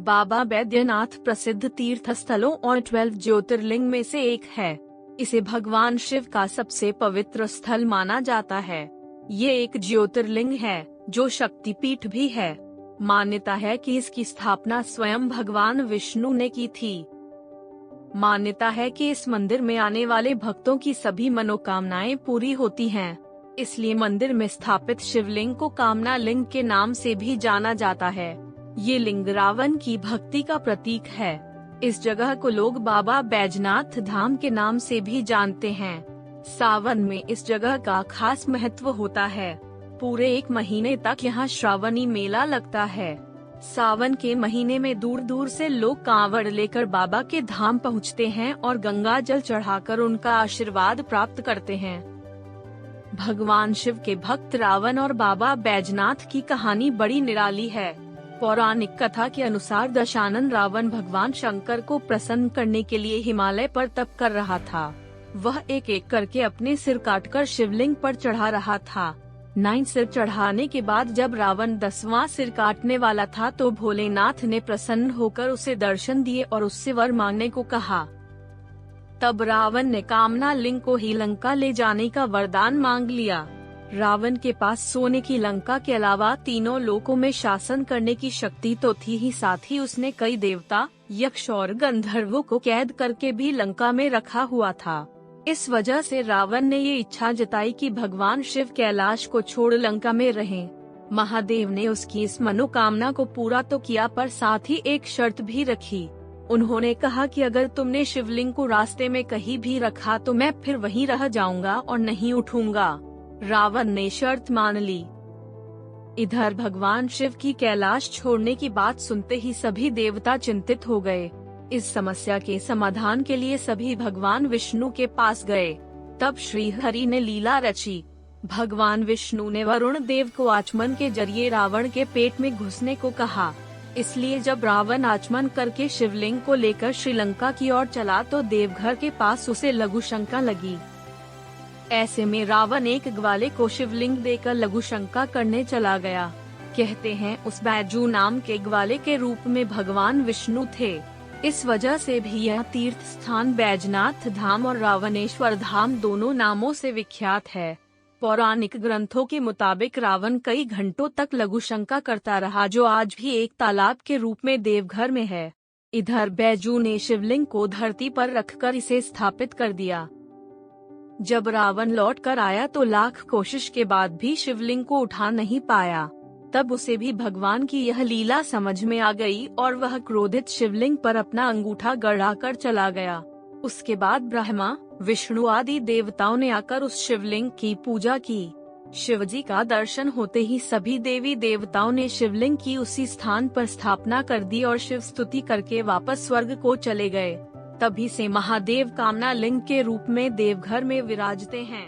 बाबा बैद्यनाथ प्रसिद्ध तीर्थ स्थलों और 12 ज्योतिर्लिंग में से एक है। इसे भगवान शिव का सबसे पवित्र स्थल माना जाता है। ये एक ज्योतिर्लिंग है जो शक्तिपीठ भी है। मान्यता है कि इसकी स्थापना स्वयं भगवान विष्णु ने की थी। मान्यता है कि इस मंदिर में आने वाले भक्तों की सभी मनोकामनाएं पूरी होती हैं। इसलिए मंदिर में स्थापित शिवलिंग को कामना लिंग के नाम से भी जाना जाता है। ये लिंग रावण की भक्ति का प्रतीक है। इस जगह को लोग बाबा बैजनाथ धाम के नाम से भी जानते हैं। सावन में इस जगह का खास महत्व होता है। पूरे 1 महीने तक यहाँ श्रावणी मेला लगता है। सावन के महीने में दूर दूर से लोग कांवड़ लेकर बाबा के धाम पहुँचते हैं और गंगा जल चढ़ाकर उनका आशीर्वाद प्राप्त करते हैं। भगवान शिव के भक्त रावण और बाबा बैजनाथ की कहानी बड़ी निराली है। पौराणिक कथा के अनुसार दशानन रावण भगवान शंकर को प्रसन्न करने के लिए हिमालय पर तप कर रहा था। वह एक एक करके अपने सिर काटकर शिवलिंग पर चढ़ा रहा था। 9 सिर चढ़ाने के बाद जब रावण 10वां सिर काटने वाला था तो भोलेनाथ ने प्रसन्न होकर उसे दर्शन दिए और उससे वर मांगने को कहा। तब रावण ने कामना लिंग को ही लंका ले जाने का वरदान मांग लिया। रावण के पास सोने की लंका के अलावा तीनों लोकों में शासन करने की शक्ति तो थी ही, साथ ही उसने कई देवता, यक्ष और गंधर्वों को कैद करके भी लंका में रखा हुआ था। इस वजह से रावण ने ये इच्छा जताई कि भगवान शिव कैलाश को छोड़ लंका में रहें। महादेव ने उसकी इस मनोकामना को पूरा तो किया पर साथ ही एक शर्त भी रखी। उन्होंने कहा कि अगर तुमने शिवलिंग को रास्ते में कहीं भी रखा तो मैं फिर वहीं रह जाऊंगा और नहीं उठूंगा। रावण ने शर्त मान ली। इधर भगवान शिव की कैलाश छोड़ने की बात सुनते ही सभी देवता चिंतित हो गए। इस समस्या के समाधान के लिए सभी भगवान विष्णु के पास गए। तब श्री हरि ने लीला रची। भगवान विष्णु ने वरुण देव को आचमन के जरिए रावण के पेट में घुसने को कहा। इसलिए जब रावण आचमन करके शिवलिंग को लेकर श्रीलंका की ओर चला तो देवघर के पास उसे लघु शंका लगी। ऐसे में रावण एक ग्वाले को शिवलिंग देकर लघु शंका करने चला गया। कहते हैं उस बैजू नाम के ग्वाले के रूप में भगवान विष्णु थे। इस वजह से भी यह तीर्थ स्थान बैजनाथ धाम और रावणेश्वर धाम दोनों नामों से विख्यात है। पौराणिक ग्रंथों के मुताबिक रावण कई घंटों तक लघु शंका करता रहा, जो आज भी एक तालाब के रूप में देवघर में है। इधर बैजू ने शिवलिंग को धरती पर रखकर इसे स्थापित कर दिया। जब रावण लौट कर आया तो लाख कोशिश के बाद भी शिवलिंग को उठा नहीं पाया। तब उसे भी भगवान की यह लीला समझ में आ गई और वह क्रोधित शिवलिंग पर अपना अंगूठा गड़ाकर चला गया। उसके बाद ब्रह्मा, विष्णु आदि देवताओं ने आकर उस शिवलिंग की पूजा की। शिवजी का दर्शन होते ही सभी देवी देवताओं ने शिवलिंग की उसी स्थान पर स्थापना कर दी और शिव स्तुति करके वापस स्वर्ग को चले गए। तभी से महादेव कामना लिंग के रूप में देवघर में विराजते हैं।